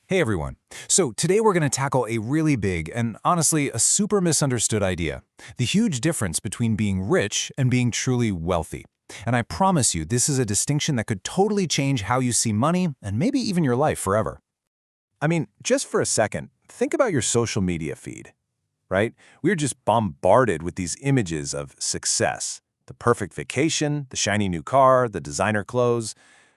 Hey everyone. So today we're going to tackle a really big and honestly a super misunderstood idea. The huge difference between being rich and being truly wealthy. And I promise you this is a distinction that could totally change how you see money and maybe even your life forever. I mean, just for a second, think about your social media feed, right? We're just bombarded with these images of success. The perfect vacation, the shiny new car, the designer clothes.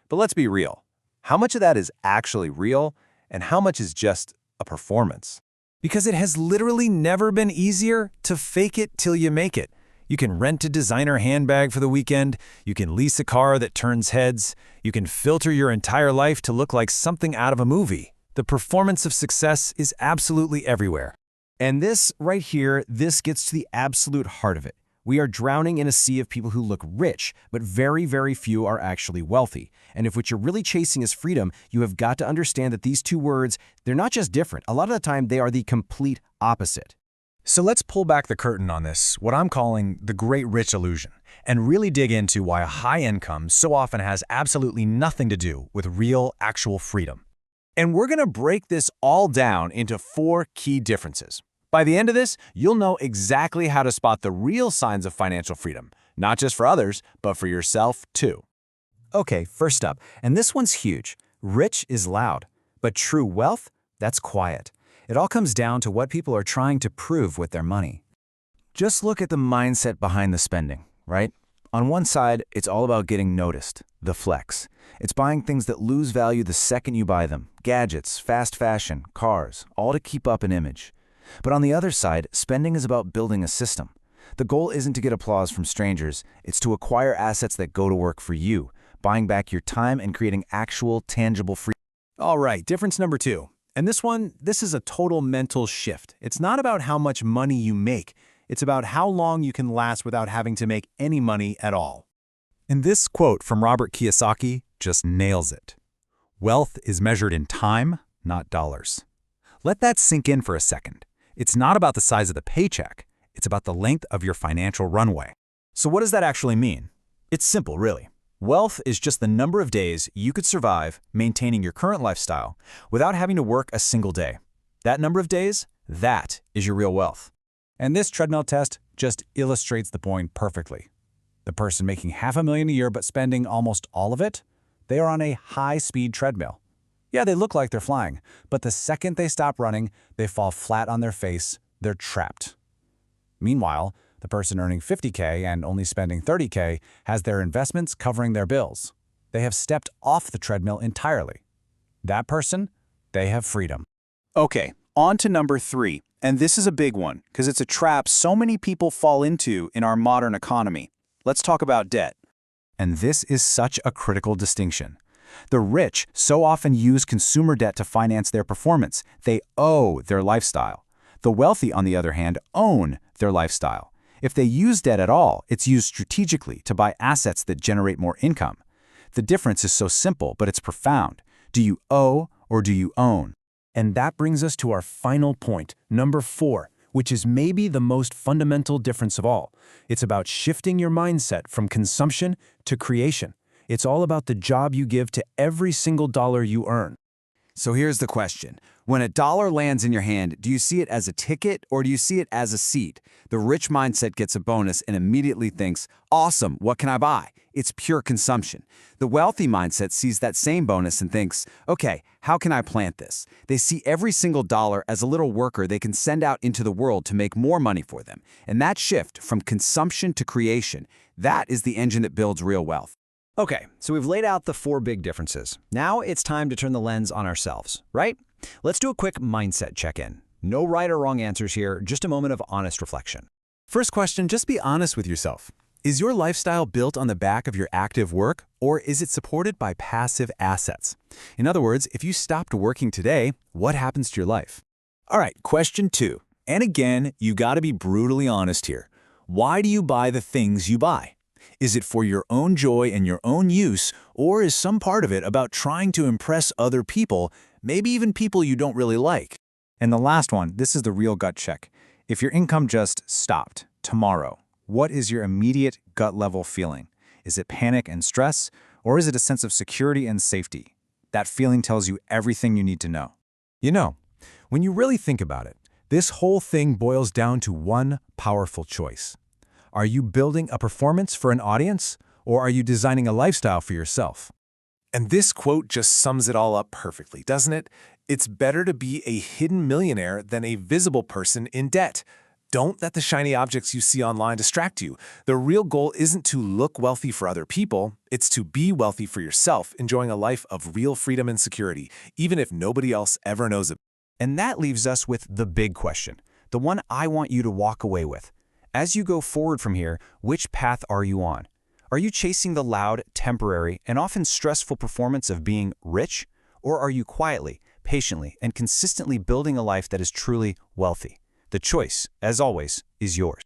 But let's be real. How much of that is actually real and how much is just a performance? Because it has literally never been easier to fake it till you make it. You can rent a designer handbag for the weekend, you can lease a car that turns heads, you can filter your entire life to look like something out of a movie. The performance of success is absolutely everywhere. And this right here, this gets to the absolute heart of it. We are drowning in a sea of people who look rich, but very, very few are actually wealthy. And if what you're really chasing is freedom, you have got to understand that these two words, they're not just different. A lot of the time, they are the complete opposite. So let's pull back the curtain on this, what I'm calling the great rich illusion, and really dig into why a high income so often has absolutely nothing to do with real, actual freedom. And we're going to break this all down into 4 key differences. By the end of this, you'll know exactly how to spot the real signs of financial freedom, not just for others, but for yourself too. Okay, first up, and this one's huge. Rich is loud, but true wealth, that's quiet. It all comes down to what people are trying to prove with their money. Just look at the mindset behind the spending, right? On one side, it's all about getting noticed, the flex. It's buying things that lose value the second you buy them, gadgets, fast fashion, cars, all to keep up an image. But on the other side, spending is about building a system. The goal isn't to get applause from strangers, it's to acquire assets that go to work for you, buying back your time and creating actual, tangible freedom. All right, difference number 2. And this is a total mental shift. It's not about how much money you make. It's about how long you can last without having to make any money at all. And this quote from Robert Kiyosaki just nails it. Wealth is measured in time, not dollars. Let that sink in for a second. It's not about the size of the paycheck. It's about the length of your financial runway. So what does that actually mean? It's simple, really. Wealth is just the number of days you could survive maintaining your current lifestyle without having to work a single day. That number of days, that is your real wealth. And this treadmill test just illustrates the point perfectly. The person making $500,000 a year but spending almost all of it, they are on a high-speed treadmill. Yeah, they look like they're flying, but the second they stop running, they fall flat on their face, they're trapped. Meanwhile, the person earning $50K and only spending $30K has their investments covering their bills. They have stepped off the treadmill entirely. That person, they have freedom. Okay, on to number 3. And this is a big one because it's a trap so many people fall into in our modern economy. Let's talk about debt. And this is such a critical distinction. The rich so often use consumer debt to finance their performance. They owe their lifestyle. The wealthy, on the other hand, own their lifestyle. If they use debt at all, it's used strategically to buy assets that generate more income. The difference is so simple, but it's profound. Do you owe or do you own? And that brings us to our final point, number 4, which is maybe the most fundamental difference of all. It's about shifting your mindset from consumption to creation. It's all about the job you give to every single dollar you earn. So here's the question. When a dollar lands in your hand, do you see it as a ticket or do you see it as a seat? The rich mindset gets a bonus and immediately thinks, awesome, what can I buy? It's pure consumption. The wealthy mindset sees that same bonus and thinks, okay, how can I plant this? They see every single dollar as a little worker they can send out into the world to make more money for them. And that shift from consumption to creation, that is the engine that builds real wealth. Okay, so we've laid out the 4 big differences. Now it's time to turn the lens on ourselves, right? Let's do a quick mindset check-in. No right or wrong answers here, just a moment of honest reflection. First question, just be honest with yourself. Is your lifestyle built on the back of your active work, or is it supported by passive assets? In other words, if you stopped working today, what happens to your life? All right, question 2. And again, you got to be brutally honest here. Why do you buy the things you buy? Is it for your own joy and your own use, or is some part of it about trying to impress other people, maybe even people you don't really like? And the last one, this is the real gut check. If your income just stopped tomorrow, what is your immediate gut level feeling? Is it panic and stress, or is it a sense of security and safety? That feeling tells you everything you need to know. You know, when you really think about it, this whole thing boils down to one powerful choice. Are you building a performance for an audience, or are you designing a lifestyle for yourself? And this quote just sums it all up perfectly, doesn't it? It's better to be a hidden millionaire than a visible person in debt. Don't let the shiny objects you see online distract you. The real goal isn't to look wealthy for other people, it's to be wealthy for yourself, enjoying a life of real freedom and security, even if nobody else ever knows it. And that leaves us with the big question, the one I want you to walk away with. As you go forward from here, which path are you on? Are you chasing the loud, temporary, and often stressful performance of being rich? Or are you quietly, patiently, and consistently building a life that is truly wealthy? The choice, as always, is yours.